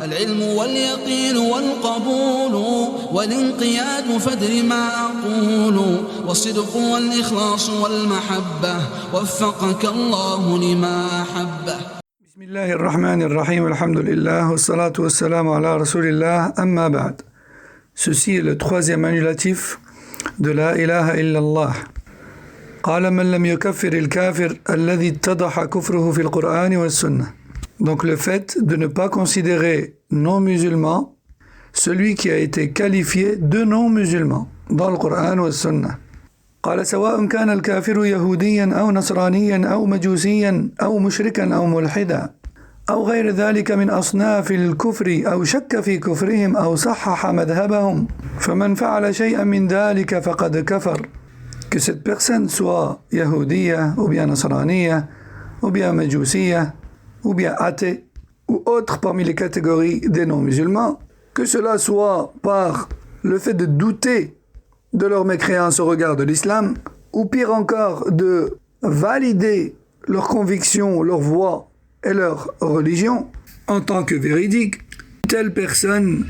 العلم واليقين والقبول والانقياد فادر ما أقول والصدق والإخلاص والمحبة وفقك الله لما أحبه. بسم الله الرحمن الرحيم الحمد لله والصلاة والسلام على رسول الله أما بعد. Ceci est le troisième annulatif de la ilaha illallah. قال من لم يكفر الكافر الذي اتضح كفره في القرآن والسنة. Donc le fait de ne pas considérer non-musulman celui qui a été qualifié de non-musulman dans le Coran ou Sunna. قال سواء كان الكافر يهوديا أو نصرانيا أو مجوسيا أو مشركا أو ملحدا أو غير ذلك من أصناف الكفر أو شك في كفرهم أو صحح مذهبهم فمن فعل شيئا من ذلك فقد كفر. Que cette personne soit yahudiya ou bien nasraniya ou bien majousiya ou bien athée ou autre parmi les catégories des non-musulmans, que cela soit par le fait de douter de leur mécréance au regard de l'islam, ou pire encore de valider leurs convictions, leur foi et leur religion en tant que véridique, telle personne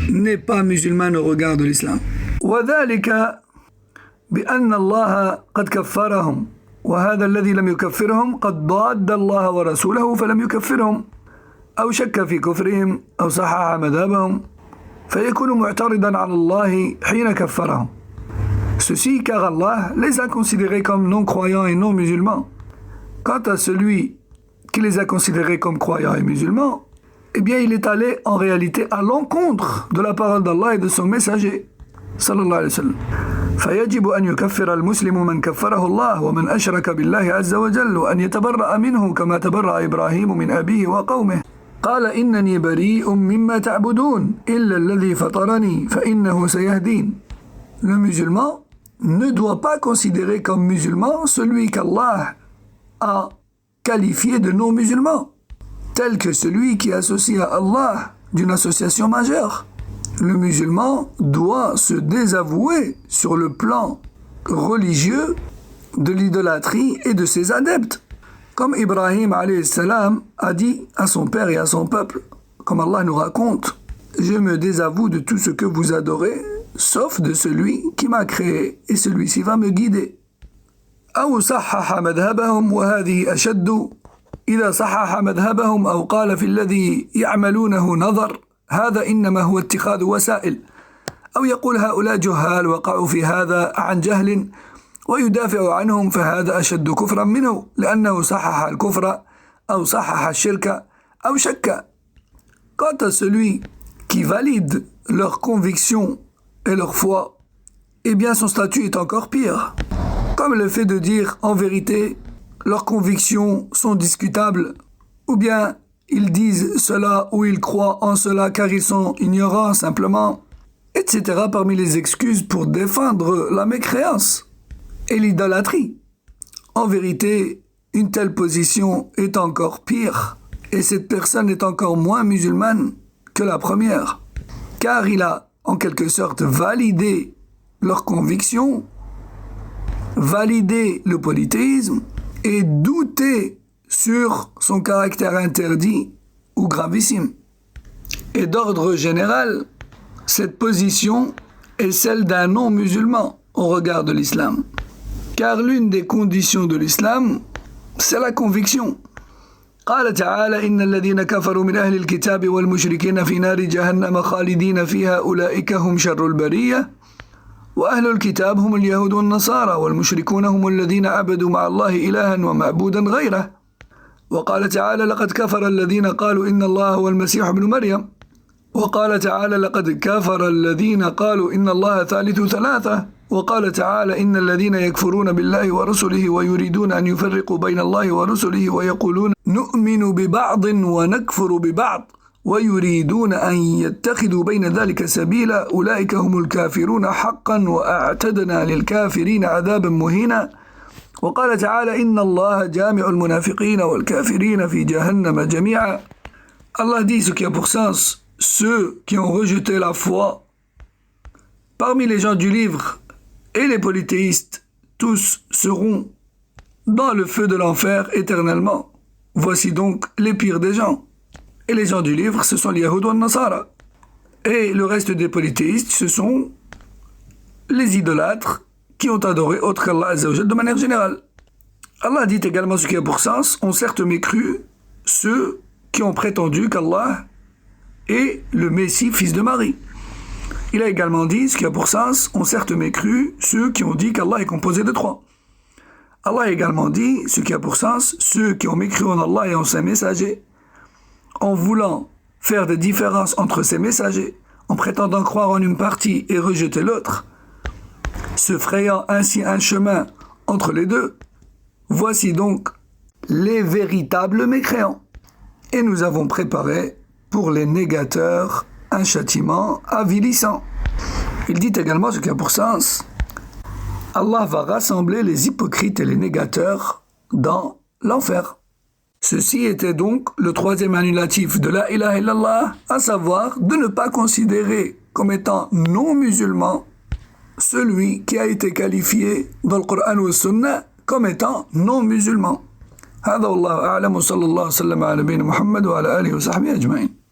n'est pas musulmane au regard de l'islam. وذلك بأن الله قد كفرهم وهذا الذي لم يكفرهم قد ضاد الله ورسوله فلم يكفرهم أو شك في كفرهم أو صحح مذهبهم فيكون معترضا على الله حين كفرهم. Ceci car Allah les a considérés comme non-croyants et non-musulmans. Quant à celui qui les a considérés comme croyants et musulmans, eh bien il est allé en réalité à l'encontre de la parole d'Allah et de son messager sallallahu alayhi wa sallam. فيجب أن يكفر المسلم من كفره الله ومن أشرك بالله عز وجل وأن يتبرأ منه كما تبرأ إبراهيم من أبيه وقومه قال إنني بريء مما تعبدون إلا الذي فطرني فإنه سيهدين. Le musulman ne doit pas considérer comme musulman celui qu'Allah a qualifié de non-musulman, tel que celui qui associe à Allah d'une association majeure. Le musulman doit se désavouer sur le plan religieux de l'idolâtrie et de ses adeptes. Comme Ibrahim alayhi salam a dit à son père et à son peuple, comme Allah nous raconte, je me désavoue de tout ce que vous adorez, sauf de celui qui m'a créé, et celui-ci va me guider. أو صحح مذهبهم وهذه أشد إذا صحح مذهبهم أو قال في الذي يعملونه نظر هذا إنما هو اتخاذ وسائل أو يقول هؤلاء جهال وقعوا في هذا عن جهل ويدافع عنهم فهذا أشد كفرا منه لأنه صحح الكفر أو صحح الشرك أو شك. Quant à celui qui valide leurs convictions et leur foi, eh bien son statut est encore pire. Comme le fait de dire en vérité leurs convictions sont discutables, ou bien ils disent cela ou ils croient en cela car ils sont ignorants simplement, etc. parmi les excuses pour défendre la mécréance et l'idolâtrie. En vérité, une telle position est encore pire et cette personne est encore moins musulmane que la première, car il a en quelque sorte validé leurs convictions, validé le polythéisme et douté sur son caractère interdit ou gravissime. Et d'ordre général, cette position est celle d'un non-musulman au regard de l'islam. Car l'une des conditions de l'islam, c'est la conviction. قال تعالى إن الذين كفروا من أهل الكتاب والمشركين في نار جهنم خالدين فيها أولئك هم شر البرية وأهل الكتاب هم اليهود والنصارى والمشركون هم الذين عبدوا مع الله إلها ومعبودا غيره وقال تعالى لقد كفر الذين قالوا إن الله هو المسيح ابن مريم وقال تعالى لقد كفر الذين قالوا إن الله ثالث ثلاثة وقال تعالى إن الذين يكفرون بالله ورسله ويريدون أن يفرقوا بين الله ورسله ويقولون نؤمن ببعض ونكفر ببعض ويريدون أن يتخذوا بين ذلك سبيلا أولئك هم الكافرون حقا وأعتدنا للكافرين عذابا مهينا وقال تعالى إن الله جامع المنافقين والكافرين في جهنم جميعا. Allah dit ce qui a pour sens ceux qui ont rejeté la foi parmi les gens du livre et les polythéistes, tous seront dans le feu de l'enfer éternellement. Voici donc les pires des gens. Et les gens du livre, ce sont les Yahoud ou Nasara. Et le reste des polythéistes, ce sont les idolâtres qui ont adoré autre qu'Allah Azza wa Jal de manière générale. Allah dit également ce qui a pour sens, ont certes mécru ceux qui ont prétendu qu'Allah est le Messie, fils de Marie. Il a également dit, ce qui a pour sens, ont certes mécru ceux qui ont dit qu'Allah est composé de trois. Allah a également dit, ce qui a pour sens, ceux qui ont mécru en Allah et en ses messagers, en voulant faire des différences entre ses messagers, en prétendant croire en une partie et rejeter l'autre, se frayant ainsi un chemin entre les deux. Voici donc les véritables mécréants. Et nous avons préparé pour les négateurs un châtiment avilissant. Il dit également ce qui a pour sens, Allah va rassembler les hypocrites et les négateurs dans l'enfer. Ceci était donc le troisième annulatif de la ilaha illallah, à savoir de ne pas considérer comme étant non musulman celui qui a été qualifié dans le Coran ou le Sunna comme étant non musulman. هذا والله أعلم وصلى الله وسلم على نبينا محمد وعلى آله وصحبه أجمعين.